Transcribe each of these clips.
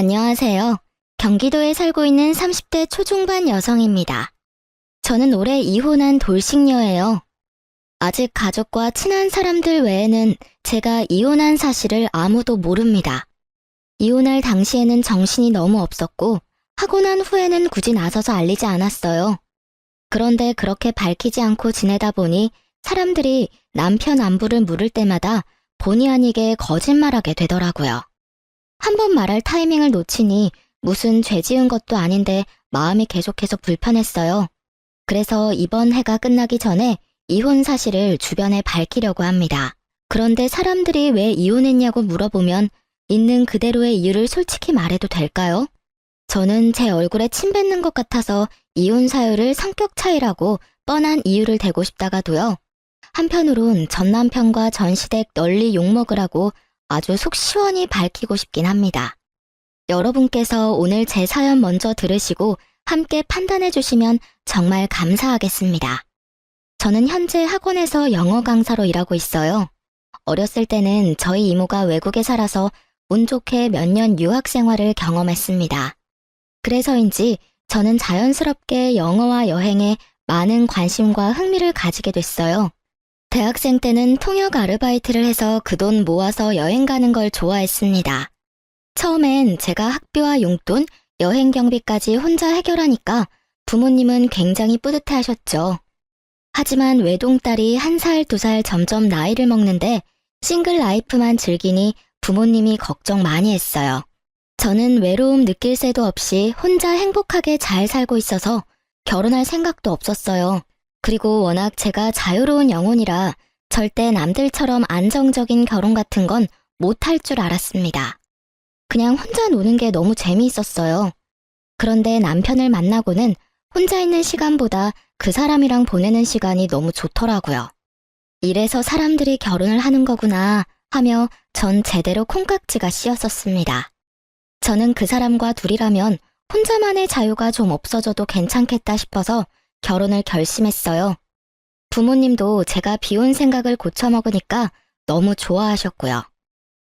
안녕하세요. 경기도에 살고 있는 30대 초중반 여성입니다. 저는 올해 이혼한 돌싱녀예요. 아직 가족과 친한 사람들 외에는 제가 이혼한 사실을 아무도 모릅니다. 이혼할 당시에는 정신이 너무 없었고 하고 난 후에는 굳이 나서서 알리지 않았어요. 그런데 그렇게 밝히지 않고 지내다 보니 사람들이 남편 안부를 물을 때마다 본의 아니게 거짓말하게 되더라고요. 한 번 말할 타이밍을 놓치니 무슨 죄 지은 것도 아닌데 마음이 계속해서 불편했어요. 그래서 이번 해가 끝나기 전에 이혼 사실을 주변에 밝히려고 합니다. 그런데 사람들이 왜 이혼했냐고 물어보면 있는 그대로의 이유를 솔직히 말해도 될까요? 저는 제 얼굴에 침 뱉는 것 같아서 이혼 사유를 성격 차이라고 뻔한 이유를 대고 싶다가도요. 한편으론 전 남편과 전 시댁 널리 욕먹으라고 아주 속 시원히 밝히고 싶긴 합니다. 여러분께서 오늘 제 사연 먼저 들으시고 함께 판단해 주시면 정말 감사하겠습니다. 저는 현재 학원에서 영어 강사로 일하고 있어요. 어렸을 때는 저희 이모가 외국에 살아서 운 좋게 몇 년 유학 생활을 경험했습니다. 그래서인지 저는 자연스럽게 영어와 여행에 많은 관심과 흥미를 가지게 됐어요. 대학생 때는 통역 아르바이트를 해서 그 돈 모아서 여행 가는 걸 좋아했습니다. 처음엔 제가 학비와 용돈, 여행 경비까지 혼자 해결하니까 부모님은 굉장히 뿌듯해하셨죠. 하지만 외동딸이 1살, 2살 점점 나이를 먹는데 싱글 라이프만 즐기니 부모님이 걱정 많이 했어요. 저는 외로움 느낄 새도 없이 혼자 행복하게 잘 살고 있어서 결혼할 생각도 없었어요. 그리고 워낙 제가 자유로운 영혼이라 절대 남들처럼 안정적인 결혼 같은 건 못할 줄 알았습니다. 그냥 혼자 노는 게 너무 재미있었어요. 그런데 남편을 만나고는 혼자 있는 시간보다 그 사람이랑 보내는 시간이 너무 좋더라고요. 이래서 사람들이 결혼을 하는 거구나 하며 전 제대로 콩깍지가 씌었었습니다. 저는 그 사람과 둘이라면 혼자만의 자유가 좀 없어져도 괜찮겠다 싶어서 결혼을 결심했어요. 부모님도 제가 비혼 생각을 고쳐먹으니까 너무 좋아하셨고요.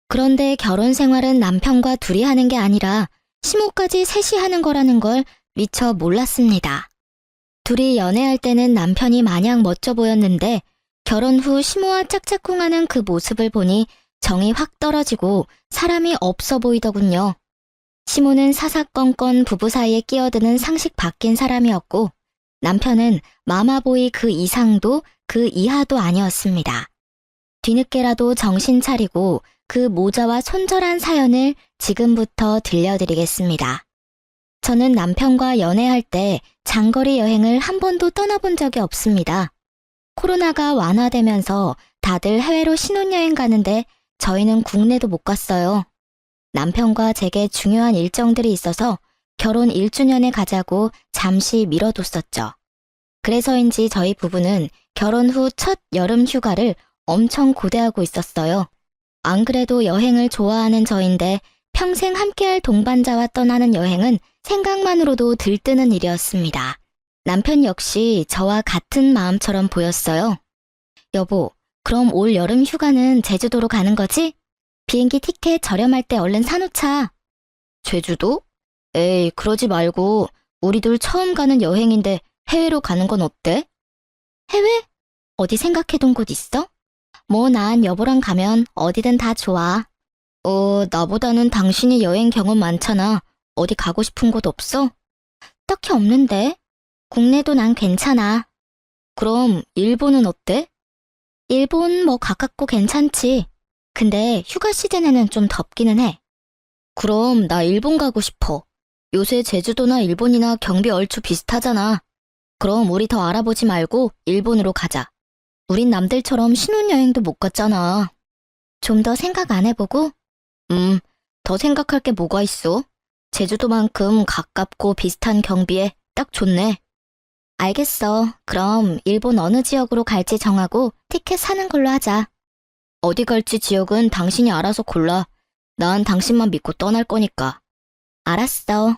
그런데 결혼 생활은 남편과 둘이 하는 게 아니라 시모까지 셋이 하는 거라는 걸 미처 몰랐습니다. 둘이 연애할 때는 남편이 마냥 멋져 보였는데 결혼 후 시모와 짝짝꿍하는 그 모습을 보니 정이 확 떨어지고 사람이 없어 보이더군요. 시모는 사사건건 부부 사이에 끼어드는 상식 바뀐 사람이었고 남편은 마마보이 그 이상도 그 이하도 아니었습니다. 뒤늦게라도 정신 차리고 그 모자와 손절한 사연을 지금부터 들려드리겠습니다. 저는 남편과 연애할 때 장거리 여행을 한 번도 떠나본 적이 없습니다. 코로나가 완화되면서 다들 해외로 신혼여행 가는데 저희는 국내도 못 갔어요. 남편과 제게 중요한 일정들이 있어서 결혼 1주년에 가자고 잠시 미뤄뒀었죠. 그래서인지 저희 부부는 결혼 후 첫 여름 휴가를 엄청 고대하고 있었어요. 안 그래도 여행을 좋아하는 저인데 평생 함께할 동반자와 떠나는 여행은 생각만으로도 들뜨는 일이었습니다. 남편 역시 저와 같은 마음처럼 보였어요. 여보, 그럼 올 여름 휴가는 제주도로 가는 거지? 비행기 티켓 저렴할 때 얼른 사놓자. 제주도? 에이, 그러지 말고 우리 둘 처음 가는 여행인데 해외로 가는 건 어때? 해외? 어디 생각해둔 곳 있어? 뭐 난 여보랑 가면 어디든 다 좋아. 나보다는 당신이 여행 경험 많잖아. 어디 가고 싶은 곳 없어? 딱히 없는데. 국내도 난 괜찮아. 그럼 일본은 어때? 일본 뭐 가깝고 괜찮지. 근데 휴가 시즌에는 좀 덥기는 해. 그럼 나 일본 가고 싶어. 요새 제주도나 일본이나 경비 얼추 비슷하잖아. 그럼 우리 더 알아보지 말고 일본으로 가자. 우린 남들처럼 신혼여행도 못 갔잖아. 좀 더 생각 안 해보고? 더 생각할 게 뭐가 있어? 제주도만큼 가깝고 비슷한 경비에 딱 좋네. 알겠어. 그럼 일본 어느 지역으로 갈지 정하고 티켓 사는 걸로 하자. 어디 갈지 지역은 당신이 알아서 골라. 난 당신만 믿고 떠날 거니까. 알았어.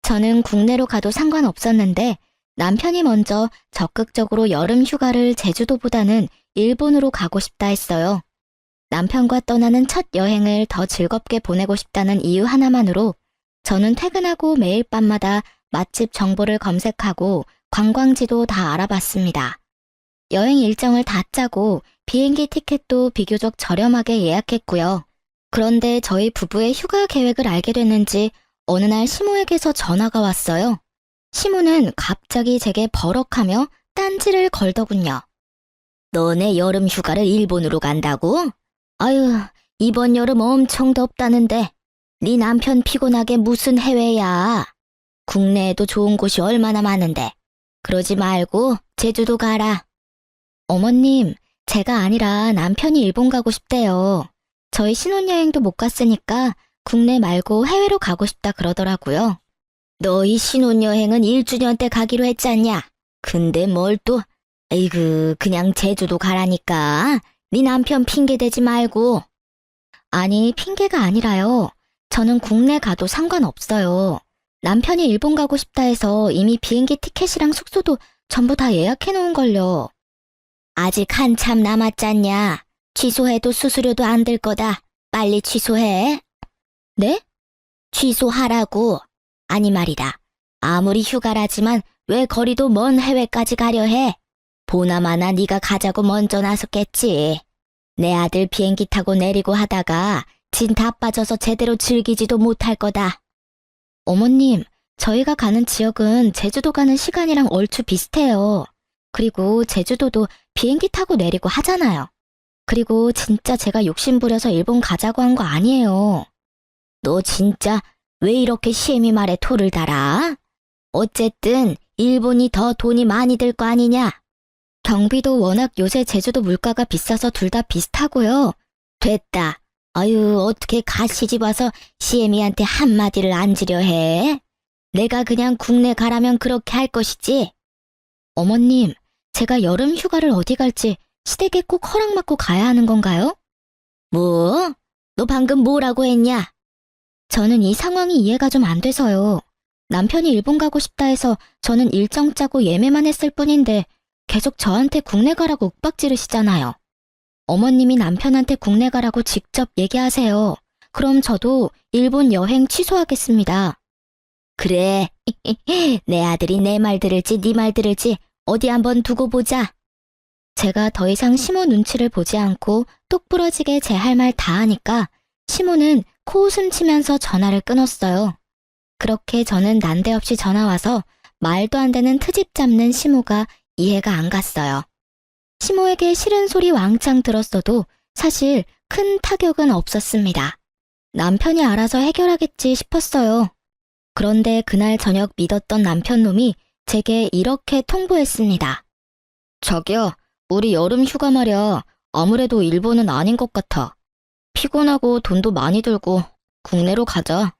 저는 국내로 가도 상관없었는데 남편이 먼저 적극적으로 여름 휴가를 제주도보다는 일본으로 가고 싶다 했어요. 남편과 떠나는 첫 여행을 더 즐겁게 보내고 싶다는 이유 하나만으로 저는 퇴근하고 매일 밤마다 맛집 정보를 검색하고 관광지도 다 알아봤습니다. 여행 일정을 다 짜고 비행기 티켓도 비교적 저렴하게 예약했고요. 그런데 저희 부부의 휴가 계획을 알게 됐는지 어느 날 시모에게서 전화가 왔어요. 시모는 갑자기 제게 버럭하며 딴지를 걸더군요. 너네 여름 휴가를 일본으로 간다고? 아유, 이번 여름 엄청 덥다는데 네 남편 피곤하게 무슨 해외야. 국내에도 좋은 곳이 얼마나 많은데. 그러지 말고 제주도 가라. 어머님, 제가 아니라 남편이 일본 가고 싶대요. 저희 신혼여행도 못 갔으니까 국내 말고 해외로 가고 싶다 그러더라고요. 너희 신혼여행은 1주년 때 가기로 했잖냐? 근데 뭘 또, 에이그, 그냥 제주도 가라니까. 네 남편 핑계 대지 말고. 아니, 핑계가 아니라요. 저는 국내 가도 상관없어요. 남편이 일본 가고 싶다 해서 이미 비행기 티켓이랑 숙소도 전부 다 예약해 놓은걸요. 아직 한참 남았잖냐. 취소해도 수수료도 안 들 거다. 빨리 취소해. 네? 취소하라고. 아니 말이다. 아무리 휴가라지만 왜 거리도 먼 해외까지 가려 해? 보나마나 네가 가자고 먼저 나섰겠지. 내 아들 비행기 타고 내리고 하다가 진 다 빠져서 제대로 즐기지도 못할 거다. 어머님, 저희가 가는 지역은 제주도 가는 시간이랑 얼추 비슷해요. 그리고 제주도도 비행기 타고 내리고 하잖아요. 그리고 진짜 제가 욕심부려서 일본 가자고 한 거 아니에요. 너 진짜 왜 이렇게 시애미 말에 토를 달아? 어쨌든 일본이 더 돈이 많이 들 거 아니냐? 경비도 워낙 요새 제주도 물가가 비싸서 둘 다 비슷하고요. 됐다. 아유, 어떻게 가시집 와서 시애미한테 한마디를 안 지려 해? 내가 그냥 국내 가라면 그렇게 할 것이지. 어머님, 제가 여름 휴가를 어디 갈지 시댁에 꼭 허락받고 가야 하는 건가요? 뭐? 너 방금 뭐라고 했냐? 저는 이 상황이 이해가 좀 안 돼서요. 남편이 일본 가고 싶다 해서 저는 일정 짜고 예매만 했을 뿐인데 계속 저한테 국내 가라고 윽박 지르시잖아요. 어머님이 남편한테 국내 가라고 직접 얘기하세요. 그럼 저도 일본 여행 취소하겠습니다. 그래, 내 아들이 내 말 들을지 네 말 들을지 어디 한번 두고 보자. 제가 더 이상 시모 눈치를 보지 않고 똑부러지게 제 할 말 다 하니까 시모는 코웃음 치면서 전화를 끊었어요. 그렇게 저는 난데없이 전화와서 말도 안 되는 트집 잡는 시모가 이해가 안 갔어요. 시모에게 싫은 소리 왕창 들었어도 사실 큰 타격은 없었습니다. 남편이 알아서 해결하겠지 싶었어요. 그런데 그날 저녁 믿었던 남편놈이 제게 이렇게 통보했습니다. 저기요, 우리 여름 휴가 말이야. 아무래도 일본은 아닌 것 같아. 피곤하고 돈도 많이 들고 국내로 가자.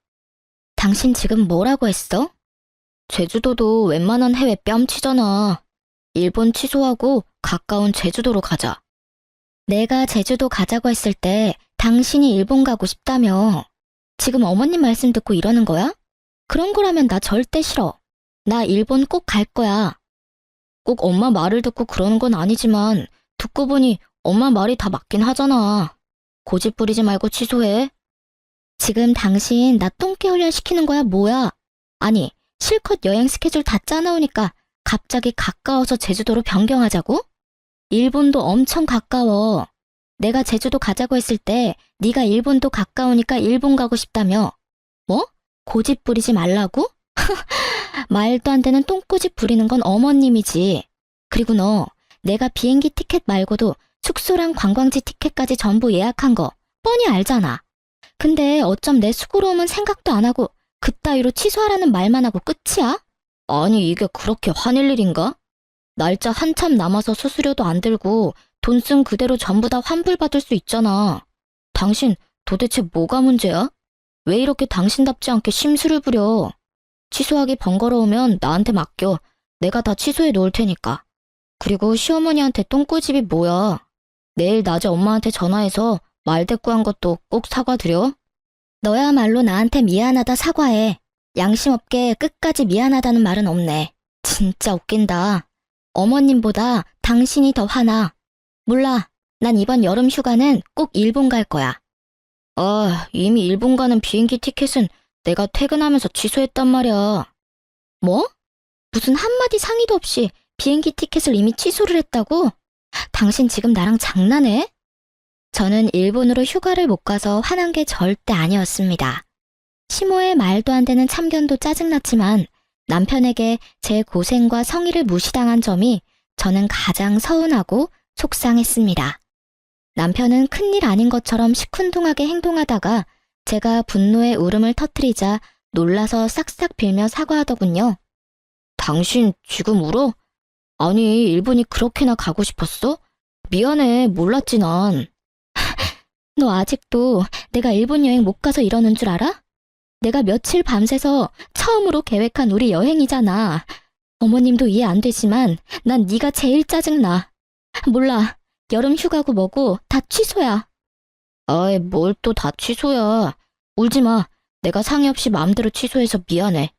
당신 지금 뭐라고 했어? 제주도도 웬만한 해외 뺨치잖아. 일본 취소하고 가까운 제주도로 가자. 내가 제주도 가자고 했을 때 당신이 일본 가고 싶다며. 지금 어머님 말씀 듣고 이러는 거야? 그런 거라면 나 절대 싫어. 나 일본 꼭 갈 거야. 꼭 엄마 말을 듣고 그러는 건 아니지만 듣고 보니 엄마 말이 다 맞긴 하잖아. 고집 부리지 말고 취소해. 지금 당신 나 똥개 훈련 시키는 거야 뭐야? 아니 실컷 여행 스케줄 다 짜놓으니까 갑자기 가까워서 제주도로 변경하자고? 일본도 엄청 가까워. 내가 제주도 가자고 했을 때 네가 일본도 가까우니까 일본 가고 싶다며. 뭐? 고집 부리지 말라고? 말도 안 되는 똥꼬집 부리는 건 어머님이지. 그리고 너 내가 비행기 티켓 말고도 숙소랑 관광지 티켓까지 전부 예약한 거 뻔히 알잖아. 근데 어쩜 내 수고로움은 생각도 안 하고 그따위로 취소하라는 말만 하고 끝이야? 아니 이게 그렇게 화낼 일인가? 날짜 한참 남아서 수수료도 안 들고 돈 쓴 그대로 전부 다 환불받을 수 있잖아. 당신 도대체 뭐가 문제야? 왜 이렇게 당신답지 않게 심술을 부려? 취소하기 번거로우면 나한테 맡겨. 내가 다 취소해 놓을 테니까. 그리고 시어머니한테 똥꼬집이 뭐야? 내일 낮에 엄마한테 전화해서 말대꾸한 것도 꼭 사과드려. 너야말로 나한테 미안하다 사과해. 양심 없게 끝까지 미안하다는 말은 없네. 진짜 웃긴다. 어머님보다 당신이 더 화나. 몰라. 난 이번 여름 휴가는 꼭 일본 갈 거야. 아, 이미 일본 가는 비행기 티켓은 내가 퇴근하면서 취소했단 말이야. 뭐? 무슨 한마디 상의도 없이 비행기 티켓을 이미 취소를 했다고? 당신 지금 나랑 장난해? 저는 일본으로 휴가를 못 가서 화난 게 절대 아니었습니다. 시모의 말도 안 되는 참견도 짜증났지만 남편에게 제 고생과 성의를 무시당한 점이 저는 가장 서운하고 속상했습니다. 남편은 큰일 아닌 것처럼 시큰둥하게 행동하다가 제가 분노의 울음을 터뜨리자 놀라서 싹싹 빌며 사과하더군요. 당신 지금 울어? 아니, 일본이 그렇게나 가고 싶었어? 미안해, 몰랐지 난. 너 아직도 내가 일본 여행 못 가서 이러는 줄 알아? 내가 며칠 밤새서 처음으로 계획한 우리 여행이잖아. 어머님도 이해 안 되지만 난 네가 제일 짜증나. 몰라, 여름 휴가고 뭐고 다 취소야. 아이, 뭘 또 다 취소야. 울지 마. 내가 상의 없이 마음대로 취소해서 미안해.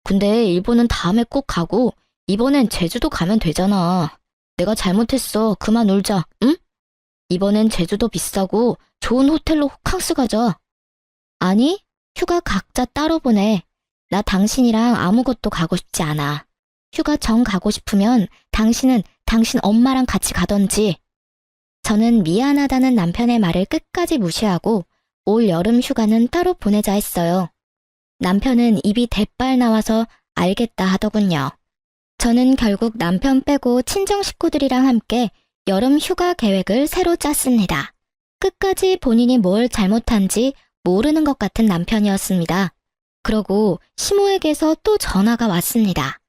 근데 일본은 다음에 꼭 가고 이번엔 제주도 가면 되잖아. 내가 잘못했어. 그만 울자, 응? 이번엔 제주도 비싸고 좋은 호텔로 호캉스 가자. 아니, 휴가 각자 따로 보내. 나 당신이랑 아무것도 가고 싶지 않아. 휴가 정 가고 싶으면 당신은 당신 엄마랑 같이 가던지. 저는 미안하다는 남편의 말을 끝까지 무시하고 올 여름 휴가는 따로 보내자 했어요. 남편은 입이 대빨 나와서 알겠다 하더군요. 저는 결국 남편 빼고 친정 식구들이랑 함께 여름 휴가 계획을 새로 짰습니다. 끝까지 본인이 뭘 잘못한지 모르는 것 같은 남편이었습니다. 그러고 시모에게서 또 전화가 왔습니다.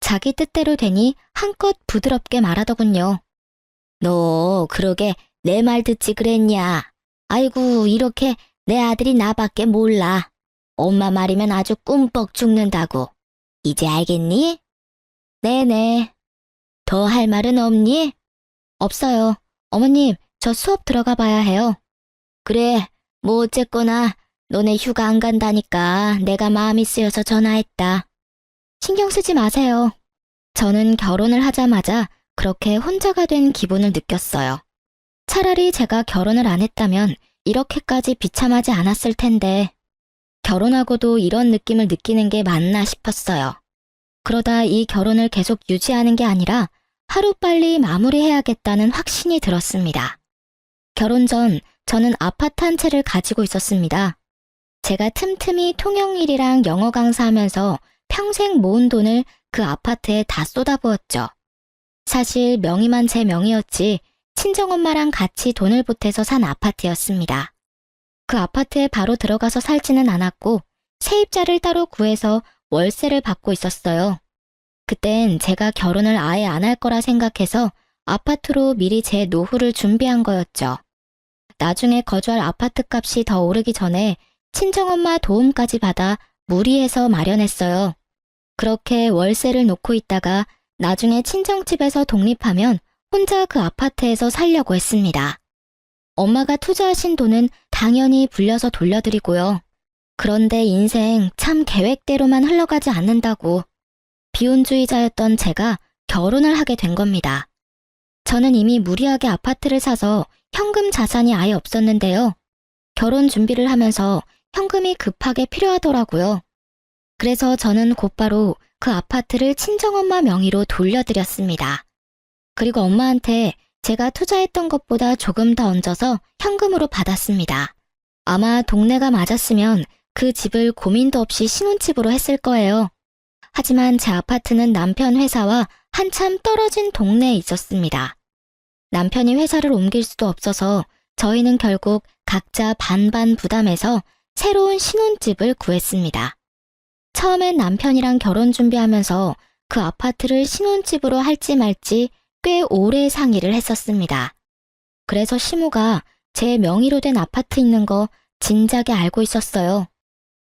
자기 뜻대로 되니 한껏 부드럽게 말하더군요. 너 그러게 내 말 듣지 그랬냐? 아이고, 이렇게 내 아들이 나밖에 몰라. 엄마 말이면 아주 꿈뻑 죽는다고. 이제 알겠니? 네네. 더 할 말은 없니? 없어요. 어머님, 저 수업 들어가 봐야 해요. 그래, 뭐 어쨌거나 너네 휴가 안 간다니까 내가 마음이 쓰여서 전화했다. 신경 쓰지 마세요. 저는 결혼을 하자마자 그렇게 혼자가 된 기분을 느꼈어요. 차라리 제가 결혼을 안 했다면 이렇게까지 비참하지 않았을 텐데 결혼하고도 이런 느낌을 느끼는 게 맞나 싶었어요. 그러다 이 결혼을 계속 유지하는 게 아니라 하루빨리 마무리해야겠다는 확신이 들었습니다. 결혼 전 저는 아파트 한 채를 가지고 있었습니다. 제가 틈틈이 통영일이랑 영어 강사하면서 평생 모은 돈을 그 아파트에 다 쏟아부었죠. 사실 명의만 제 명의였지 친정엄마랑 같이 돈을 보태서 산 아파트였습니다. 그 아파트에 바로 들어가서 살지는 않았고 세입자를 따로 구해서 월세를 받고 있었어요. 그땐 제가 결혼을 아예 안 할 거라 생각해서 아파트로 미리 제 노후를 준비한 거였죠. 나중에 거주할 아파트 값이 더 오르기 전에 친정엄마 도움까지 받아 무리해서 마련했어요. 그렇게 월세를 놓고 있다가 나중에 친정집에서 독립하면 혼자 그 아파트에서 살려고 했습니다. 엄마가 투자하신 돈은 당연히 불려서 돌려드리고요. 그런데 인생 참 계획대로만 흘러가지 않는다고 비혼주의자였던 제가 결혼을 하게 된 겁니다. 저는 이미 무리하게 아파트를 사서 현금 자산이 아예 없었는데요. 결혼 준비를 하면서 현금이 급하게 필요하더라고요. 그래서 저는 곧바로 그 아파트를 친정엄마 명의로 돌려드렸습니다. 그리고 엄마한테 제가 투자했던 것보다 조금 더 얹어서 현금으로 받았습니다. 아마 동네가 맞았으면 그 집을 고민도 없이 신혼집으로 했을 거예요. 하지만 제 아파트는 남편 회사와 한참 떨어진 동네에 있었습니다. 남편이 회사를 옮길 수도 없어서 저희는 결국 각자 반반 부담해서 새로운 신혼집을 구했습니다. 처음엔 남편이랑 결혼 준비하면서 그 아파트를 신혼집으로 할지 말지 꽤 오래 상의를 했었습니다. 그래서 시모가 제 명의로 된 아파트 있는 거 진작에 알고 있었어요.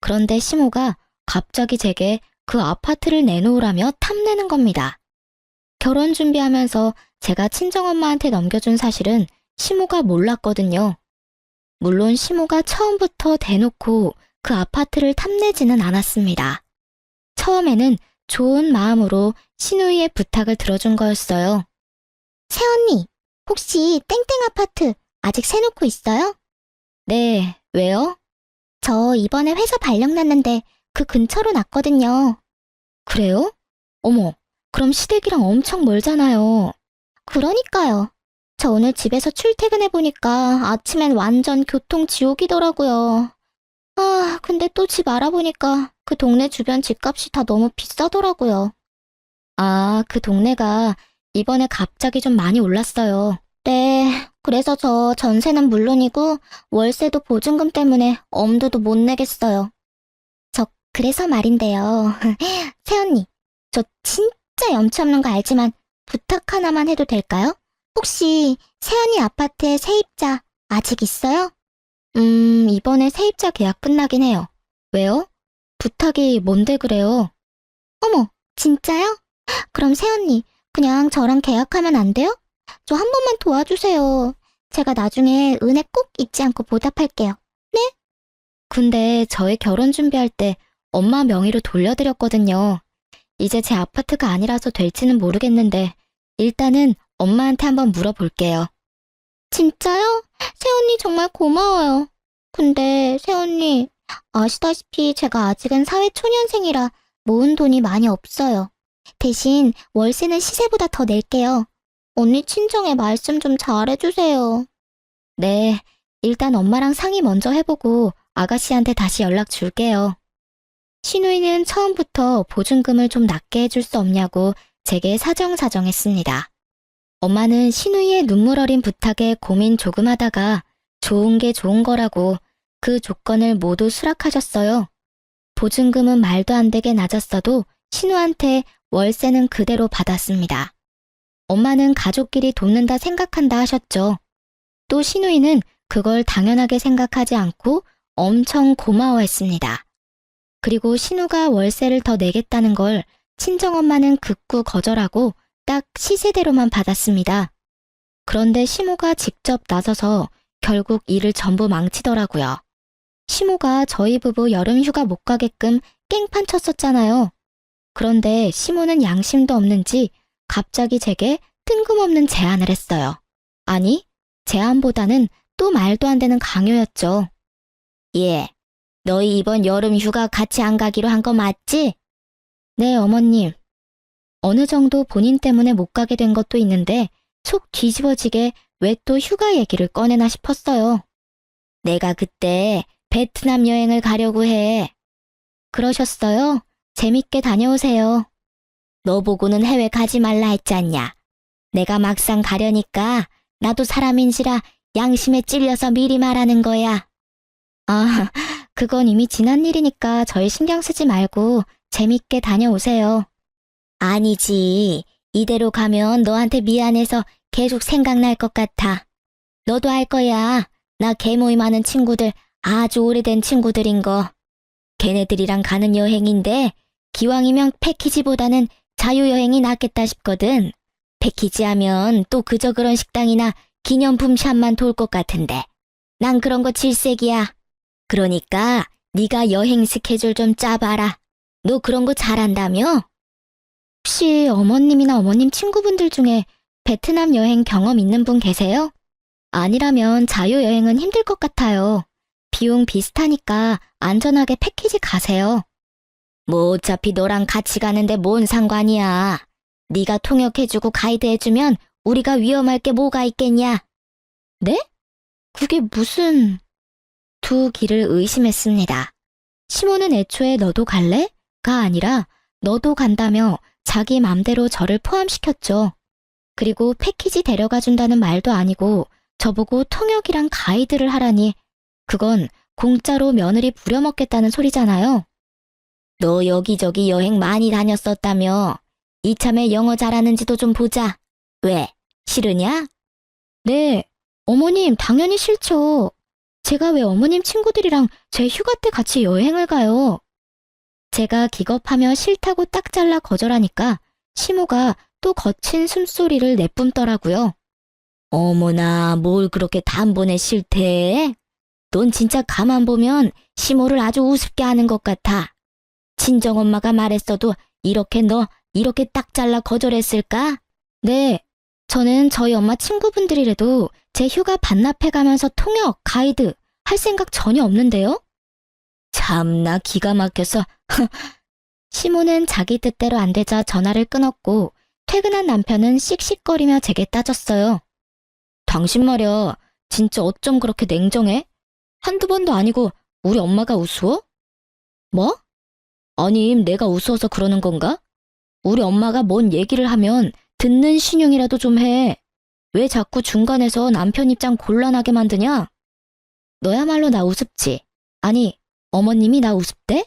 그런데 시모가 갑자기 제게 그 아파트를 내놓으라며 탐내는 겁니다. 결혼 준비하면서 제가 친정엄마한테 넘겨준 사실은 시모가 몰랐거든요. 물론 시모가 처음부터 대놓고 그 아파트를 탐내지는 않았습니다. 처음에는 좋은 마음으로 시누이의 부탁을 들어준 거였어요. 새언니, 혹시 땡땡 아파트 아직 세놓고 있어요? 네, 왜요? 저 이번에 회사 발령 났는데 그 근처로 났거든요. 그래요? 어머, 그럼 시댁이랑 엄청 멀잖아요. 그러니까요. 저 오늘 집에서 출퇴근해보니까 아침엔 완전 교통 지옥이더라고요. 아, 근데 또 집 알아보니까 그 동네 주변 집값이 다 너무 비싸더라고요. 아, 그 동네가 이번에 갑자기 좀 많이 올랐어요. 네, 그래서 저 전세는 물론이고 월세도 보증금 때문에 엄두도 못 내겠어요. 저 그래서 말인데요. 새언니, 저 진짜 염치 없는 거 알지만 부탁 하나만 해도 될까요? 혹시 새언니 아파트에 세입자 아직 있어요? 이번에 세입자 계약 끝나긴 해요. 왜요? 부탁이 뭔데 그래요? 어머, 진짜요? 그럼 새언니, 그냥 저랑 계약하면 안 돼요? 저 한 번만 도와주세요. 제가 나중에 은혜 꼭 잊지 않고 보답할게요. 네? 근데 저희 결혼 준비할 때 엄마 명의로 돌려드렸거든요. 이제 제 아파트가 아니라서 될지는 모르겠는데 일단은 엄마한테 한번 물어볼게요. 진짜요? 새언니 정말 고마워요. 근데 새언니, 아시다시피 제가 아직은 사회초년생이라 모은 돈이 많이 없어요. 대신 월세는 시세보다 더 낼게요. 언니 친정에 말씀 좀 잘해주세요. 네, 일단 엄마랑 상의 먼저 해보고 아가씨한테 다시 연락 줄게요. 시누이는 처음부터 보증금을 좀 낮게 해줄 수 없냐고 제게 사정사정했습니다. 엄마는 시누이의 눈물 어린 부탁에 고민 조금 하다가 좋은 게 좋은 거라고 그 조건을 모두 수락하셨어요. 보증금은 말도 안 되게 낮았어도 신우한테 월세는 그대로 받았습니다. 엄마는 가족끼리 돕는다 생각한다 하셨죠. 또 시누이는 그걸 당연하게 생각하지 않고 엄청 고마워했습니다. 그리고 신우가 월세를 더 내겠다는 걸 친정엄마는 극구 거절하고 딱 시세대로만 받았습니다. 그런데 시모가 직접 나서서 결국 일을 전부 망치더라고요. 시모가 저희 부부 여름 휴가 못 가게끔 깽판 쳤었잖아요. 그런데 시모는 양심도 없는지 갑자기 제게 뜬금없는 제안을 했어요. 아니, 제안보다는 또 말도 안 되는 강요였죠. 예, 너희 이번 여름 휴가 같이 안 가기로 한 거 맞지? 네, 어머님. 어느 정도 본인 때문에 못 가게 된 것도 있는데 속 뒤집어지게 왜 또 휴가 얘기를 꺼내나 싶었어요. 내가 그때 베트남 여행을 가려고 해. 그러셨어요? 재밌게 다녀오세요. 너 보고는 해외 가지 말라 했잖냐. 내가 막상 가려니까 나도 사람인지라 양심에 찔려서 미리 말하는 거야. 아, 그건 이미 지난 일이니까 저희 신경 쓰지 말고 재밌게 다녀오세요. 아니지. 이대로 가면 너한테 미안해서 계속 생각날 것 같아. 너도 알 거야. 나 개모임하는 친구들 아주 오래된 친구들인 거. 걔네들이랑 가는 여행인데 기왕이면 패키지보다는 자유여행이 낫겠다 싶거든. 패키지 하면 또 그저 그런 식당이나 기념품 샵만 돌 것 같은데. 난 그런 거 질색이야. 그러니까 네가 여행 스케줄 좀 짜봐라. 너 그런 거 잘한다며? 혹시 어머님이나 어머님 친구분들 중에 베트남 여행 경험 있는 분 계세요? 아니라면 자유여행은 힘들 것 같아요. 비용 비슷하니까 안전하게 패키지 가세요. 뭐 어차피 너랑 같이 가는데 뭔 상관이야. 네가 통역해주고 가이드해주면 우리가 위험할 게 뭐가 있겠냐? 네? 그게 무슨... 두 길을 의심했습니다. 시모는 애초에 너도 갈래? 가 아니라 너도 간다며 자기 맘대로 저를 포함시켰죠. 그리고 패키지 데려가 준다는 말도 아니고 저보고 통역이랑 가이드를 하라니 그건 공짜로 며느리 부려먹겠다는 소리잖아요. 너 여기저기 여행 많이 다녔었다며. 이참에 영어 잘하는지도 좀 보자. 왜? 싫으냐? 네, 어머님 당연히 싫죠. 제가 왜 어머님 친구들이랑 제 휴가 때 같이 여행을 가요? 제가 기겁하며 싫다고 딱 잘라 거절하니까 시모가 또 거친 숨소리를 내뿜더라고요. 어머나, 뭘 그렇게 단번에 싫대? 넌 진짜 가만 보면 시모를 아주 우습게 하는 것 같아. 친정엄마가 말했어도 이렇게 딱 잘라 거절했을까? 네, 저는 저희 엄마 친구분들이라도 제 휴가 반납해가면서 통역, 가이드 할 생각 전혀 없는데요? 참나 기가 막혀서. 시모는 자기 뜻대로 안 되자 전화를 끊었고 퇴근한 남편은 씩씩거리며 제게 따졌어요. 당신 말이야, 진짜 어쩜 그렇게 냉정해? 한두 번도 아니고 우리 엄마가 우스워? 뭐? 아니, 내가 우스워서 그러는 건가? 우리 엄마가 뭔 얘기를 하면 듣는 신용이라도 좀 해. 왜 자꾸 중간에서 남편 입장 곤란하게 만드냐? 너야말로 나 우습지. 아니, 어머님이 나 우습대?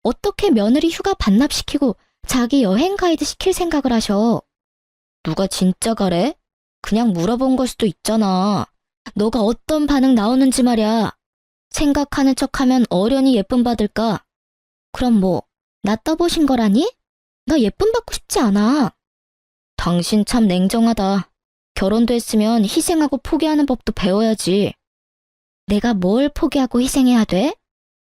어떻게 며느리 휴가 반납시키고 자기 여행 가이드 시킬 생각을 하셔? 누가 진짜 가래? 그냥 물어본 걸 수도 있잖아. 너가 어떤 반응 나오는지 말이야. 생각하는 척하면 어련히 예쁨 받을까? 그럼 뭐, 나 떠보신 거라니? 나 예쁨 받고 싶지 않아. 당신 참 냉정하다. 결혼도 했으면 희생하고 포기하는 법도 배워야지. 내가 뭘 포기하고 희생해야 돼?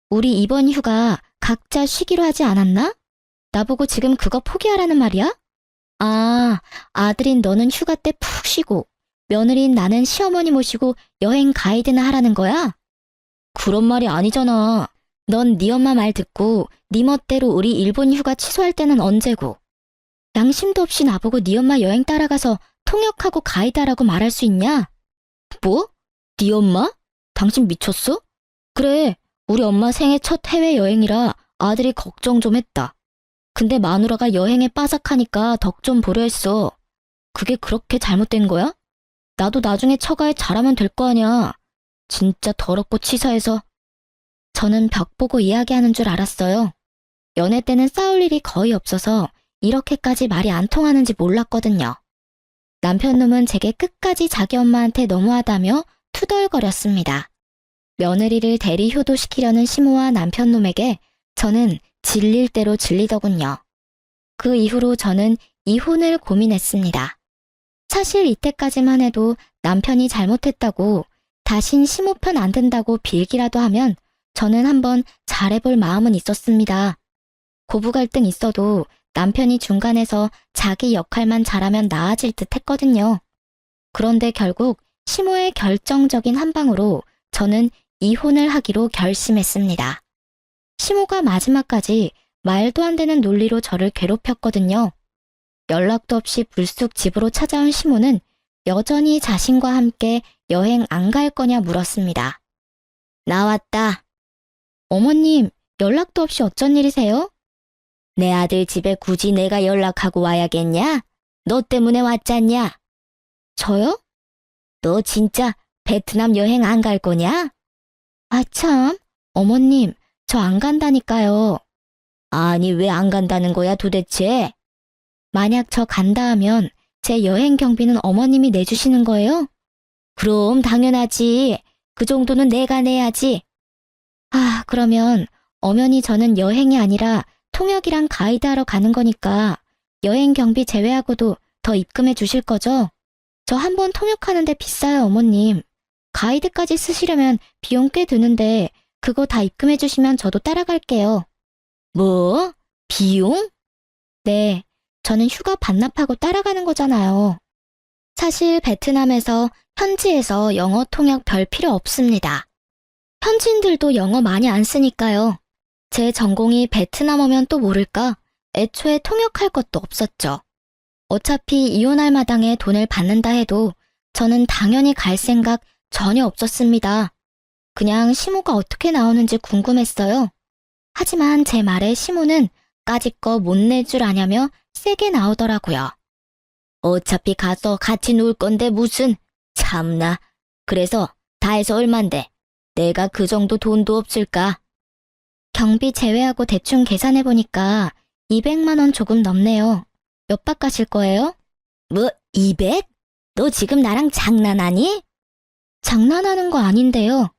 우리 이번 휴가 각자 쉬기로 하지 않았나? 나보고 지금 그거 포기하라는 말이야? 아, 아들인 너는 휴가 때 푹 쉬고 며느리인 나는 시어머니 모시고 여행 가이드나 하라는 거야? 그런 말이 아니잖아. 넌 네 엄마 말 듣고 네 멋대로 우리 일본 휴가 취소할 때는 언제고. 양심도 없이 나보고 네 엄마 여행 따라가서 통역하고 가이드하라고 말할 수 있냐? 뭐? 네 엄마? 당신 미쳤어? 그래, 우리 엄마 생애 첫 해외여행이라 아들이 걱정 좀 했다. 근데 마누라가 여행에 빠삭하니까 덕 좀 보려 했어. 그게 그렇게 잘못된 거야? 나도 나중에 처가에 잘하면 될 거 아냐. 진짜 더럽고 치사해서. 저는 벽 보고 이야기하는 줄 알았어요. 연애 때는 싸울 일이 거의 없어서 이렇게까지 말이 안 통하는지 몰랐거든요. 남편 놈은 제게 끝까지 자기 엄마한테 너무하다며 투덜거렸습니다. 며느리를 대리 효도시키려는 시모와 남편 놈에게 저는 질릴 대로 질리더군요. 그 이후로 저는 이혼을 고민했습니다. 사실 이때까지만 해도 남편이 잘못했다고 다신 시모 편 안 든다고 빌기라도 하면 저는 한번 잘해볼 마음은 있었습니다. 고부 갈등 있어도 남편이 중간에서 자기 역할만 잘하면 나아질 듯 했거든요. 그런데 결국 시모의 결정적인 한 방으로 저는 이혼을 하기로 결심했습니다. 시모가 마지막까지 말도 안 되는 논리로 저를 괴롭혔거든요. 연락도 없이 불쑥 집으로 찾아온 시모는 여전히 자신과 함께 여행 안 갈 거냐 물었습니다. 나왔다. 어머님, 연락도 없이 어쩐 일이세요? 내 아들 집에 굳이 내가 연락하고 와야겠냐? 너 때문에 왔잖냐? 저요? 너 진짜 베트남 여행 안 갈 거냐? 아 참, 어머님, 저 안 간다니까요. 아니, 왜 안 간다는 거야 도대체? 만약 저 간다 하면 제 여행 경비는 어머님이 내주시는 거예요? 그럼 당연하지. 그 정도는 내가 내야지. 아, 그러면 엄연히 저는 여행이 아니라 통역이랑 가이드하러 가는 거니까 여행 경비 제외하고도 더 입금해 주실 거죠? 저 한 번 통역하는데 비싸요, 어머님. 가이드까지 쓰시려면 비용 꽤 드는데 그거 다 입금해 주시면 저도 따라갈게요. 뭐? 비용? 네, 저는 휴가 반납하고 따라가는 거잖아요. 사실 베트남에서 현지에서 영어 통역 별 필요 없습니다. 현지인들도 영어 많이 안 쓰니까요. 제 전공이 베트남어면 또 모를까? 애초에 통역할 것도 없었죠. 어차피 이혼할 마당에 돈을 받는다 해도 저는 당연히 갈 생각 전혀 없었습니다. 그냥 시모가 어떻게 나오는지 궁금했어요. 하지만 제 말에 시모는 까짓거 못 낼 줄 아냐며 세게 나오더라고요. 어차피 가서 같이 놀 건데 무슨, 참나. 그래서 다 해서 얼만데 내가 그 정도 돈도 없을까? 경비 제외하고 대충 계산해보니까 200만 원 조금 넘네요. 몇 박 가실 거예요? 뭐 200? 너 지금 나랑 장난하니? 장난하는 거 아닌데요.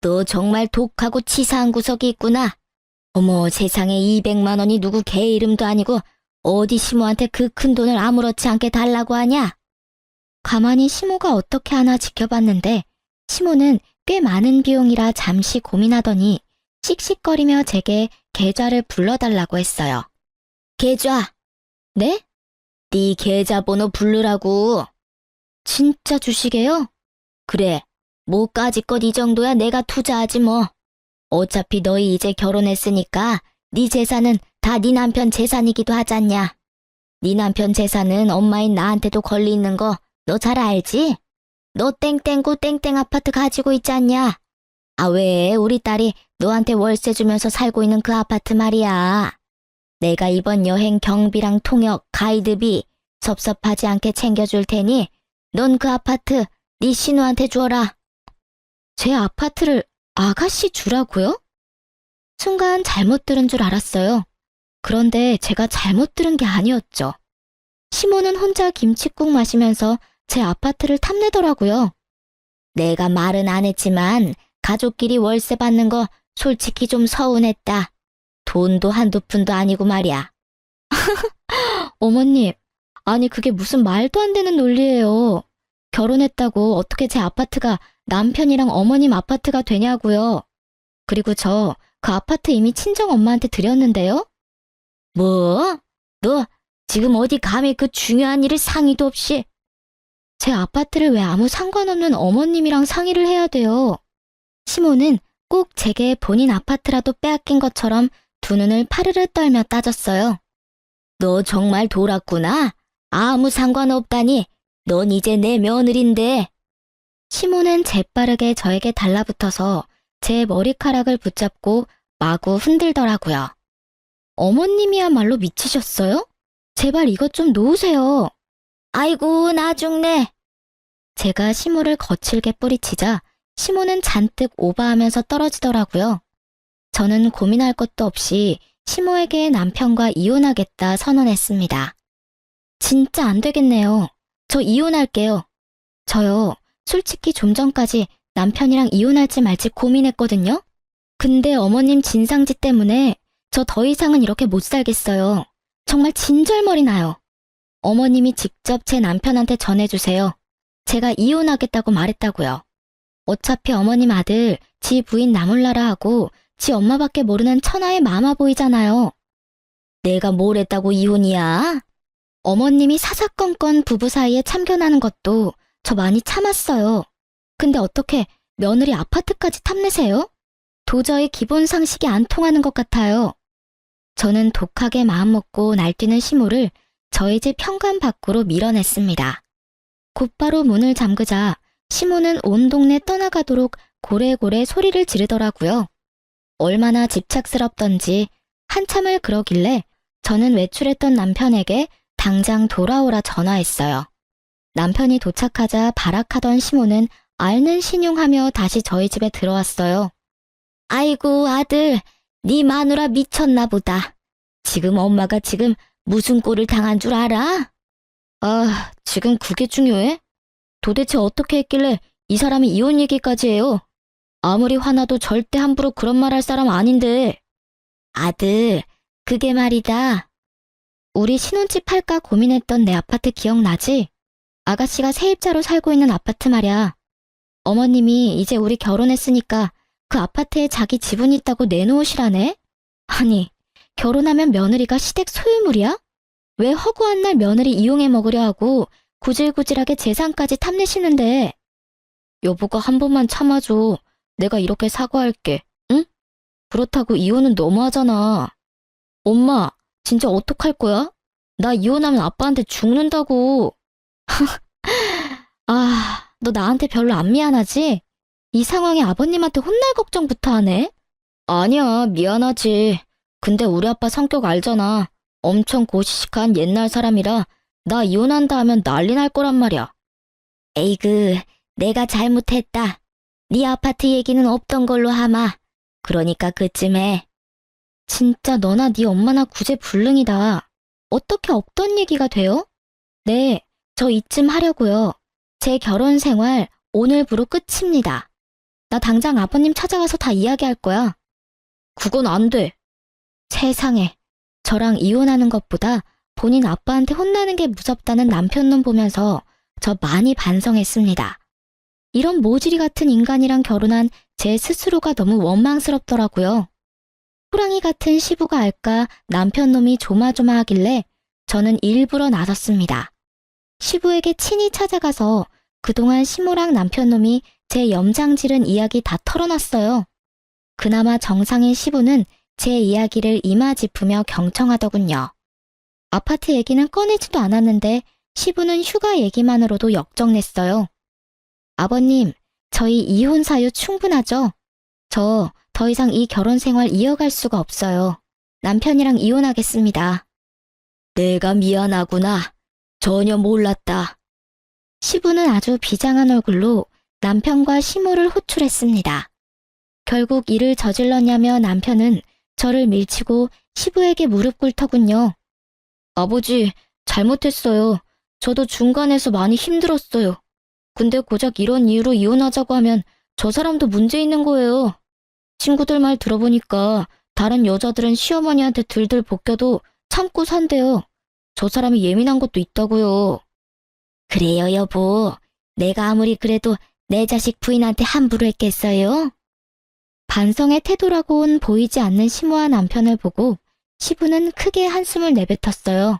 너 정말 독하고 치사한 구석이 있구나. 어머, 세상에 200만 원이 누구 개 이름도 아니고 어디 시모한테 그 큰 돈을 아무렇지 않게 달라고 하냐? 가만히 시모가 어떻게 하나 지켜봤는데 시모는 꽤 많은 비용이라 잠시 고민하더니 씩씩거리며 제게 계좌를 불러달라고 했어요. 계좌. 네? 네 계좌번호 부르라고. 진짜 주시게요? 그래, 뭐까짓 것 이 정도야 내가 투자하지 뭐. 어차피 너희 이제 결혼했으니까 네 재산은 다 네 남편 재산이기도 하잖냐. 네 남편 재산은 엄마인 나한테도 권리 있는 거 너 잘 알지? 너 땡땡구 땡땡 아파트 가지고 있지 않냐? 아, 왜 우리 딸이 너한테 월세 주면서 살고 있는 그 아파트 말이야. 내가 이번 여행 경비랑 통역, 가이드비 섭섭하지 않게 챙겨줄 테니 넌 그 아파트 네 신우한테 주어라. 제 아파트를 아가씨 주라고요? 순간 잘못 들은 줄 알았어요. 그런데 제가 잘못 들은 게 아니었죠. 시모는 혼자 김칫국 마시면서 제 아파트를 탐내더라고요. 내가 말은 안 했지만 가족끼리 월세 받는 거 솔직히 좀 서운했다. 돈도 한두 푼도 아니고 말이야. 어머님, 아니 그게 무슨 말도 안 되는 논리예요. 결혼했다고 어떻게 제 아파트가 남편이랑 어머님 아파트가 되냐고요. 그리고 저 그 아파트 이미 친정 엄마한테 드렸는데요. 뭐? 너 지금 어디 감히 그 중요한 일을 상의도 없이. 제 아파트를 왜 아무 상관없는 어머님이랑 상의를 해야 돼요. 시모는 꼭 제게 본인 아파트라도 빼앗긴 것처럼 두 눈을 파르르 떨며 따졌어요. 너 정말 돌았구나. 아무 상관없다니. 넌 이제 내 며느린데. 시모는 재빠르게 저에게 달라붙어서 제 머리카락을 붙잡고 마구 흔들더라고요. 어머님이야말로 미치셨어요? 제발 이것 좀 놓으세요. 아이고, 나 죽네. 제가 시모를 거칠게 뿌리치자 시모는 잔뜩 오바하면서 떨어지더라고요. 저는 고민할 것도 없이 시모에게 남편과 이혼하겠다 선언했습니다. 진짜 안 되겠네요. 저 이혼할게요. 저요, 솔직히 좀 전까지 남편이랑 이혼할지 말지 고민했거든요. 근데 어머님 진상짓 때문에 저 더 이상은 이렇게 못 살겠어요. 정말 진절머리 나요. 어머님이 직접 제 남편한테 전해주세요. 제가 이혼하겠다고 말했다고요. 어차피 어머님 아들 지 부인 나몰라라 하고 지 엄마밖에 모르는 천하의 마마보이잖아요. 내가 뭘 했다고 이혼이야? 어머님이 사사건건 부부 사이에 참견하는 것도 저 많이 참았어요. 근데 어떻게 며느리 아파트까지 탐내세요? 도저히 기본 상식이 안 통하는 것 같아요. 저는 독하게 마음먹고 날뛰는 시모를 저희 집 현관 밖으로 밀어냈습니다. 곧바로 문을 잠그자 시모는 온 동네 떠나가도록 고래고래 소리를 지르더라고요. 얼마나 집착스럽던지 한참을 그러길래 저는 외출했던 남편에게 당장 돌아오라 전화했어요. 남편이 도착하자 발악하던 시모는 앓는 신용하며 다시 저희 집에 들어왔어요. 아이고 아들, 네 마누라 미쳤나 보다. 지금 엄마가 지금 무슨 꼴을 당한 줄 알아? 아, 지금 그게 중요해? 도대체 어떻게 했길래 이 사람이 이혼 얘기까지 해요? 아무리 화나도 절대 함부로 그런 말 할 사람 아닌데. 아들, 그게 말이다. 우리 신혼집 팔까 고민했던 내 아파트 기억나지? 아가씨가 세입자로 살고 있는 아파트 말이야. 어머님이 이제 우리 결혼했으니까 그 아파트에 자기 지분 있다고 내놓으시라네? 아니, 결혼하면 며느리가 시댁 소유물이야? 왜 허구한 날 며느리 이용해 먹으려 하고 구질구질하게 재산까지 탐내시는데. 여보가 한 번만 참아줘. 내가 이렇게 사과할게. 응? 그렇다고 이혼은 너무하잖아. 엄마, 진짜 어떡할 거야? 나 이혼하면 아빠한테 죽는다고. 아, 너 나한테 별로 안 미안하지? 이 상황에 아버님한테 혼날 걱정부터 하네? 아니야, 미안하지. 근데 우리 아빠 성격 알잖아. 엄청 고시식한 옛날 사람이라 나 이혼한다 하면 난리 날 거란 말이야. 에이그, 내가 잘못했다. 네 아파트 얘기는 없던 걸로 하마. 그러니까 그쯤에. 진짜 너나 네 엄마나 구제불능이다. 어떻게 없던 얘기가 돼요? 네, 저 이쯤 하려고요. 제 결혼 생활 오늘부로 끝입니다. 나 당장 아버님 찾아가서 다 이야기할 거야. 그건 안 돼. 세상에, 저랑 이혼하는 것보다 본인 아빠한테 혼나는 게 무섭다는 남편놈 보면서 저 많이 반성했습니다. 이런 모질이 같은 인간이랑 결혼한 제 스스로가 너무 원망스럽더라고요. 호랑이 같은 시부가 알까 남편놈이 조마조마하길래 저는 일부러 나섰습니다. 시부에게 친히 찾아가서 그동안 시모랑 남편놈이 제 염장지른 이야기 다 털어놨어요. 그나마 정상인 시부는 제 이야기를 이마짚으며 경청하더군요. 아파트 얘기는 꺼내지도 않았는데 시부는 휴가 얘기만으로도 역정냈어요. 아버님, 저희 이혼 사유 충분하죠? 저 더 이상 이 결혼 생활 이어갈 수가 없어요. 남편이랑 이혼하겠습니다. 내가 미안하구나. 전혀 몰랐다. 시부는 아주 비장한 얼굴로 남편과 시모를 호출했습니다. 결국 일을 저질렀냐며 남편은 저를 밀치고 시부에게 무릎 꿇더군요. 아버지, 잘못했어요. 저도 중간에서 많이 힘들었어요. 근데 고작 이런 이유로 이혼하자고 하면 저 사람도 문제 있는 거예요. 친구들 말 들어보니까 다른 여자들은 시어머니한테 들들 볶여도 참고 산대요. 저 사람이 예민한 것도 있다고요. 그래요, 여보. 내가 아무리 그래도 내 자식 부인한테 함부로 했겠어요? 반성의 태도라고는 보이지 않는 시모와 남편을 보고 시부는 크게 한숨을 내뱉었어요.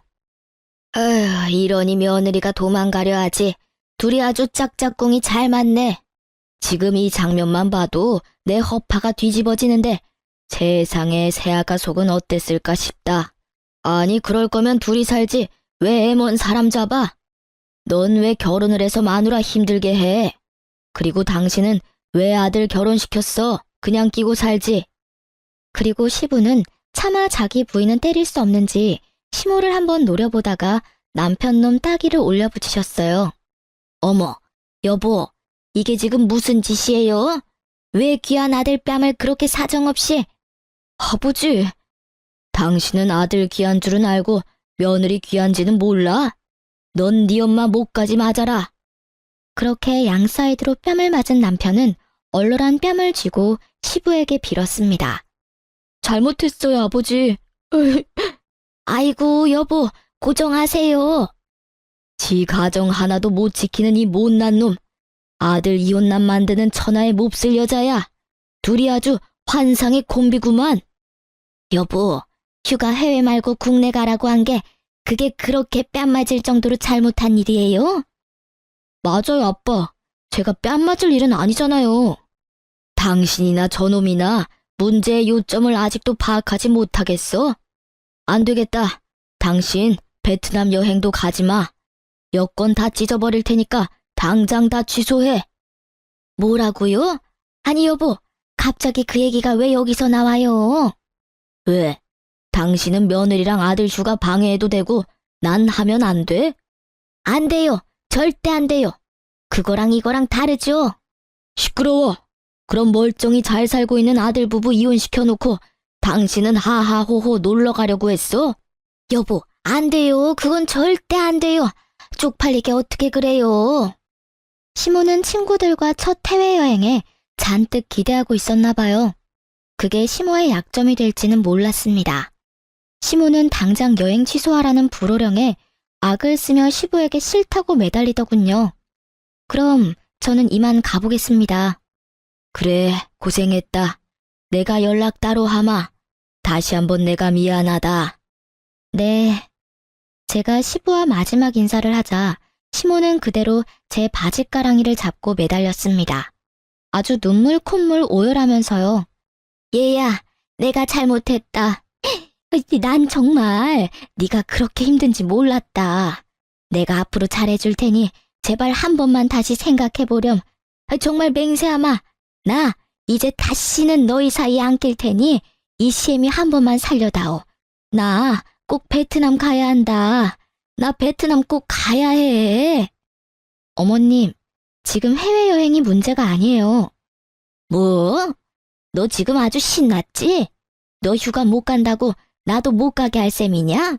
에휴, 이러니 며느리가 도망가려 하지. 둘이 아주 짝짝꿍이 잘 맞네. 지금 이 장면만 봐도 내 허파가 뒤집어지는데 세상에 새아가 속은 어땠을까 싶다. 아니 그럴 거면 둘이 살지 왜 애먼 사람 잡아? 넌 왜 결혼을 해서 마누라 힘들게 해? 그리고 당신은 왜 아들 결혼시켰어? 그냥 끼고 살지. 그리고 시부는 차마 자기 부인은 때릴 수 없는지 시모를 한번 노려보다가 남편 놈 따귀를 올려붙이셨어요. 어머, 여보, 이게 지금 무슨 짓이에요? 왜 귀한 아들 뺨을 그렇게 사정없이? 아버지, 당신은 아들 귀한 줄은 알고 며느리 귀한지는 몰라? 넌 네 엄마 목까지 맞아라. 그렇게 양 사이드로 뺨을 맞은 남편은 얼얼한 뺨을 쥐고 시부에게 빌었습니다. 잘못했어요, 아버지. 아이고, 여보, 고정하세요. 지 가정 하나도 못 지키는 이 못난 놈. 아들 이혼남 만드는 천하의 몹쓸 여자야. 둘이 아주 환상의 콤비구만. 여보, 휴가 해외 말고 국내 가라고 한 게 그게 그렇게 뺨 맞을 정도로 잘못한 일이에요? 맞아요, 아빠. 제가 뺨 맞을 일은 아니잖아요. 당신이나 저놈이나 문제의 요점을 아직도 파악하지 못하겠어? 안 되겠다. 당신 베트남 여행도 가지 마. 여권 다 찢어버릴 테니까 당장 다 취소해. 뭐라고요? 아니 여보, 갑자기 그 얘기가 왜 여기서 나와요? 왜? 당신은 며느리랑 아들 휴가 방해해도 되고 난 하면 안 돼? 안 돼요. 절대 안 돼요. 그거랑 이거랑 다르죠? 시끄러워. 그럼 멀쩡히 잘 살고 있는 아들 부부 이혼시켜놓고 당신은 하하호호 놀러 가려고 했어? 여보, 안 돼요. 그건 절대 안 돼요. 쪽팔리게 어떻게 그래요? 시모는 친구들과 첫 해외여행에 잔뜩 기대하고 있었나 봐요. 그게 시모의 약점이 될지는 몰랐습니다. 시모는 당장 여행 취소하라는 불호령에 악을 쓰며 시부에게 싫다고 매달리더군요. 그럼 저는 이만 가보겠습니다. 그래, 고생했다. 내가 연락 따로 하마. 다시 한번 내가 미안하다. 네. 제가 시부와 마지막 인사를 하자 시모는 그대로 제 바지가랑이를 잡고 매달렸습니다. 아주 눈물 콧물 오열하면서요. 얘야, 내가 잘못했다. 난 정말 네가 그렇게 힘든지 몰랐다. 내가 앞으로 잘해줄 테니 제발 한 번만 다시 생각해보렴. 정말 맹세하마. 나 이제 다시는 너희 사이에 안 낄 테니 이 시애미 한 번만 살려다오. 나 꼭 베트남 가야 한다. 나 베트남 꼭 가야 해. 어머님, 지금 해외여행이 문제가 아니에요. 뭐? 너 지금 아주 신났지? 너 휴가 못 간다고 나도 못 가게 할 셈이냐?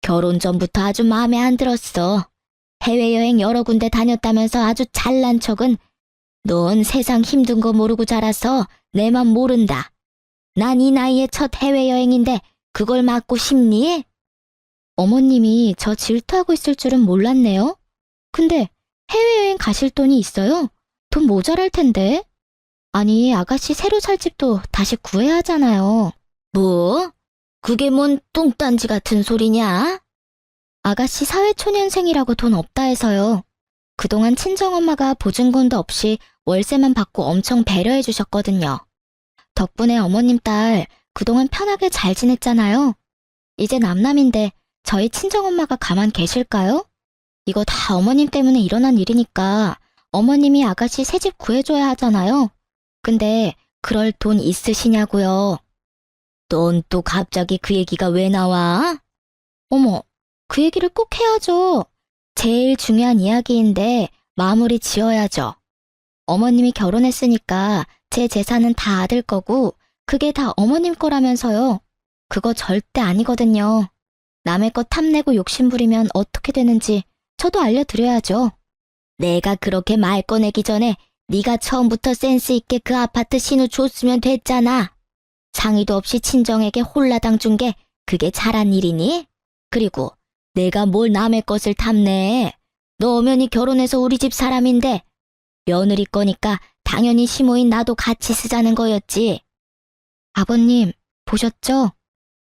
결혼 전부터 아주 마음에 안 들었어. 해외여행 여러 군데 다녔다면서 아주 잘난 척은 넌 세상 힘든 거 모르고 자라서 내 맘 모른다. 난 이 나이에 첫 해외여행인데 그걸 맞고 싶니? 어머님이 저 질투하고 있을 줄은 몰랐네요. 근데 해외여행 가실 돈이 있어요? 돈 모자랄 텐데. 아니, 아가씨 새로 살 집도 다시 구해야 하잖아요. 뭐? 그게 뭔 뚱딴지 같은 소리냐? 아가씨 사회초년생이라고 돈 없다 해서요. 그동안 친정엄마가 보증금도 없이 월세만 받고 엄청 배려해 주셨거든요. 덕분에 어머님 딸 그동안 편하게 잘 지냈잖아요. 이제 남남인데 저희 친정엄마가 가만 계실까요? 이거 다 어머님 때문에 일어난 일이니까 어머님이 아가씨 새집 구해줘야 하잖아요. 근데 그럴 돈 있으시냐고요? 넌 또 갑자기 그 얘기가 왜 나와? 어머, 그 얘기를 꼭 해야죠. 제일 중요한 이야기인데 마무리 지어야죠. 어머님이 결혼했으니까 제 재산은 다 아들 거고 그게 다 어머님 거라면서요. 그거 절대 아니거든요. 남의 것 탐내고 욕심부리면 어떻게 되는지 저도 알려드려야죠. 내가 그렇게 말 꺼내기 전에 네가 처음부터 센스 있게 그 아파트 신우 줬으면 됐잖아. 상의도 없이 친정에게 홀라당 준 게 그게 잘한 일이니? 그리고 내가 뭘 남의 것을 탐내. 너 엄연히 결혼해서 우리 집 사람인데 며느리 거니까 당연히 시모인 나도 같이 쓰자는 거였지. 아버님, 보셨죠?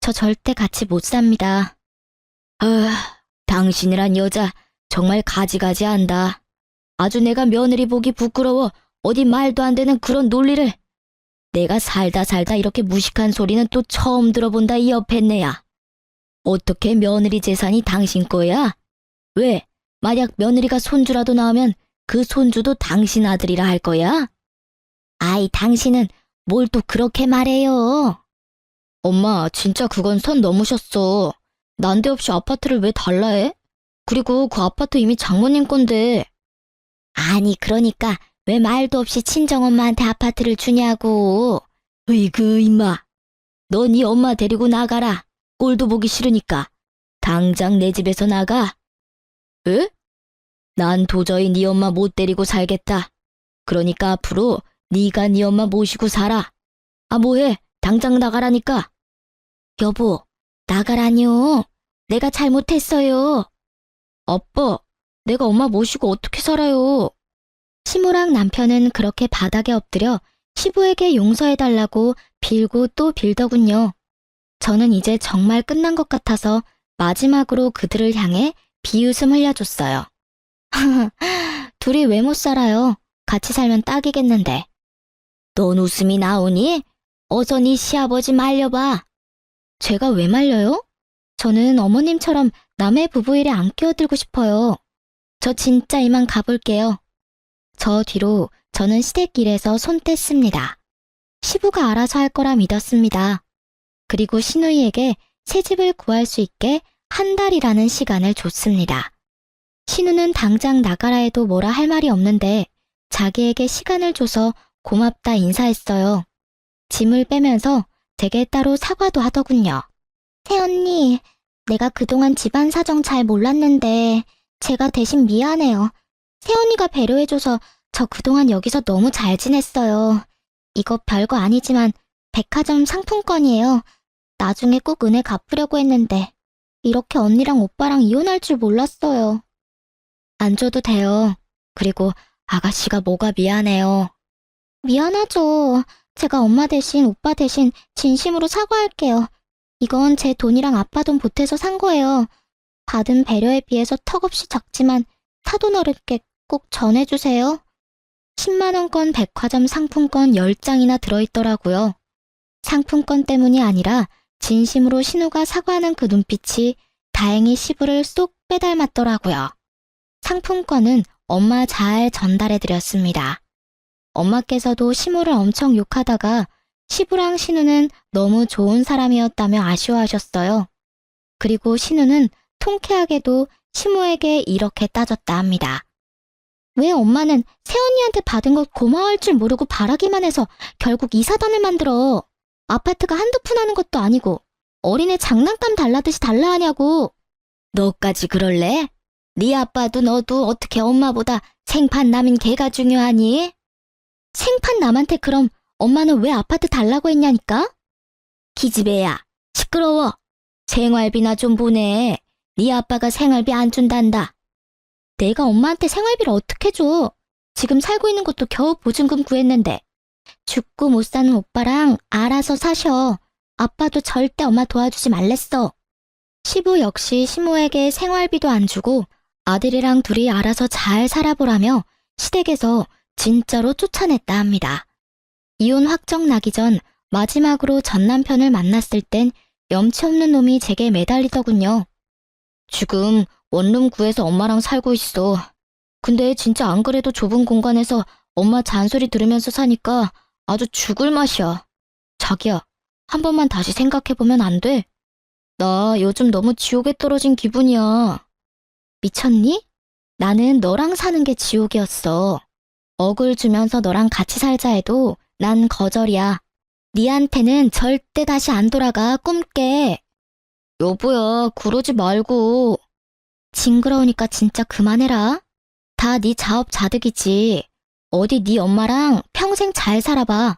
저 절대 같이 못 삽니다. 당신이란 여자 정말 가지가지한다. 아주 내가 며느리 보기 부끄러워 어디 말도 안 되는 그런 논리를. 내가 살다 이렇게 무식한 소리는 또 처음 들어본다 이 옆에네야. 어떻게 며느리 재산이 당신 거야? 왜? 만약 며느리가 손주라도 나오면 그 손주도 당신 아들이라 할 거야? 아이, 당신은 뭘 또 그렇게 말해요? 엄마, 진짜 그건 선 넘으셨어. 난데없이 아파트를 왜 달라 해? 그리고 그 아파트 이미 장모님 건데. 아니, 그러니까 왜 말도 없이 친정엄마한테 아파트를 주냐고. 으이그, 임마. 너 네 엄마 데리고 나가라. 꼴도 보기 싫으니까. 당장 내 집에서 나가. 에? 난 도저히 네 엄마 못 데리고 살겠다. 그러니까 앞으로 네가 네 엄마 모시고 살아. 아, 뭐해? 당장 나가라니까. 여보, 나가라뇨. 내가 잘못했어요. 아빠, 내가 엄마 모시고 어떻게 살아요? 시모랑 남편은 그렇게 바닥에 엎드려 시부에게 용서해달라고 빌고 또 빌더군요. 저는 이제 정말 끝난 것 같아서 마지막으로 그들을 향해 비웃음 흘려줬어요. 둘이 왜 못 살아요? 같이 살면 딱이겠는데. 넌 웃음이 나오니? 어서 네 시아버지 말려봐. 제가 왜 말려요? 저는 어머님처럼 남의 부부 일에 안 끼어들고 싶어요. 저 진짜 이만 가볼게요. 저 뒤로 저는 시댁길에서 손 뗐습니다. 시부가 알아서 할 거라 믿었습니다. 그리고 시누이에게 새 집을 구할 수 있게 한 달이라는 시간을 줬습니다. 신우는 당장 나가라 해도 뭐라 할 말이 없는데 자기에게 시간을 줘서 고맙다 인사했어요. 짐을 빼면서 제게 따로 사과도 하더군요. 새언니, 내가 그동안 집안 사정 잘 몰랐는데 제가 대신 미안해요. 새언니가 배려해줘서 저 그동안 여기서 너무 잘 지냈어요. 이거 별거 아니지만 백화점 상품권이에요. 나중에 꼭 은혜 갚으려고 했는데 이렇게 언니랑 오빠랑 이혼할 줄 몰랐어요. 안 줘도 돼요. 그리고 아가씨가 뭐가 미안해요. 미안하죠. 제가 엄마 대신 오빠 대신 진심으로 사과할게요. 이건 제 돈이랑 아빠 돈 보태서 산 거예요. 받은 배려에 비해서 턱없이 작지만 사돈 어렵게 꼭 전해주세요. 10만 원권 백화점 상품권 10장이나 들어있더라고요. 상품권 때문이 아니라 진심으로 신우가 사과하는 그 눈빛이 다행히 시부를 쏙 빼닮았더라고요. 상품권은 엄마 잘 전달해드렸습니다. 엄마께서도 시모를 엄청 욕하다가 시부랑 신우는 너무 좋은 사람이었다며 아쉬워하셨어요. 그리고 신우는 통쾌하게도 시모에게 이렇게 따졌다 합니다. 왜 엄마는 새언니한테 받은 것 고마워할 줄 모르고 바라기만 해서 결국 이 사단을 만들어. 아파트가 한두 푼 하는 것도 아니고 어린애 장난감 달라듯이 달라 하냐고. 너까지 그럴래? 네 아빠도 너도 어떻게 엄마보다 생판남인 걔가 중요하니? 생판남한테 그럼 엄마는 왜 아파트 달라고 했냐니까? 기집애야, 시끄러워. 생활비나 좀 보내. 네 아빠가 생활비 안 준단다. 내가 엄마한테 생활비를 어떻게 줘? 지금 살고 있는 것도 겨우 보증금 구했는데. 죽고 못 사는 오빠랑 알아서 사셔. 아빠도 절대 엄마 도와주지 말랬어. 시부 역시 시모에게 생활비도 안 주고 아들이랑 둘이 알아서 잘 살아보라며 시댁에서 진짜로 쫓아냈다 합니다. 이혼 확정 나기 전 마지막으로 전 남편을 만났을 땐 염치 없는 놈이 제게 매달리더군요. 지금 원룸 구해서 엄마랑 살고 있어. 근데 진짜 안 그래도 좁은 공간에서 엄마 잔소리 들으면서 사니까 아주 죽을 맛이야. 자기야, 한 번만 다시 생각해보면 안 돼? 나 요즘 너무 지옥에 떨어진 기분이야. 미쳤니? 나는 너랑 사는 게 지옥이었어. 억을 주면서 너랑 같이 살자 해도 난 거절이야. 니한테는 절대 다시 안 돌아가, 꿈깨. 여보야, 그러지 말고. 징그러우니까 진짜 그만해라. 다 네 자업자득이지. 어디 네 엄마랑 평생 잘 살아봐.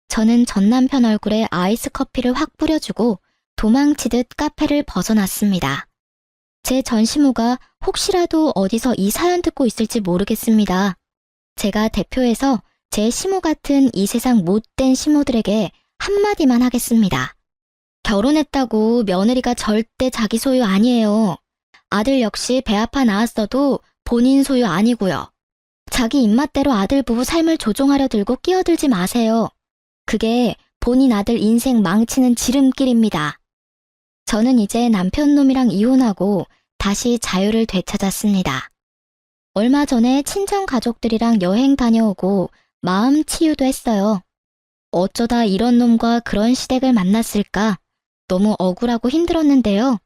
저는 전 남편 얼굴에 아이스 커피를 확 뿌려주고 도망치듯 카페를 벗어났습니다. 제 전시모가 혹시라도 어디서 이 사연 듣고 있을지 모르겠습니다. 제가 대표해서 제 시모 같은 이 세상 못된 시모들에게 한마디만 하겠습니다. 결혼했다고 며느리가 절대 자기 소유 아니에요. 아들 역시 배 아파 낳았어도 본인 소유 아니고요. 자기 입맛대로 아들 부부 삶을 조종하려 들고 끼어들지 마세요. 그게 본인 아들 인생 망치는 지름길입니다. 저는 이제 남편 놈이랑 이혼하고 다시 자유를 되찾았습니다. 얼마 전에 친정 가족들이랑 여행 다녀오고 마음 치유도 했어요. 어쩌다 이런 놈과 그런 시댁을 만났을까? 너무 억울하고 힘들었는데요.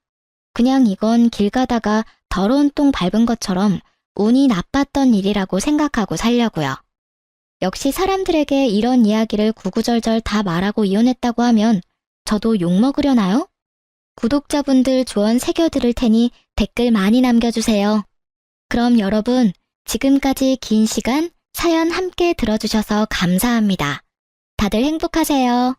그냥 이건 길 가다가 더러운 똥 밟은 것처럼 운이 나빴던 일이라고 생각하고 살려고요. 역시 사람들에게 이런 이야기를 구구절절 다 말하고 이혼했다고 하면 저도 욕먹으려나요? 구독자분들 조언 새겨들을 테니 댓글 많이 남겨주세요. 그럼 여러분, 지금까지 긴 시간 사연 함께 들어주셔서 감사합니다. 다들 행복하세요.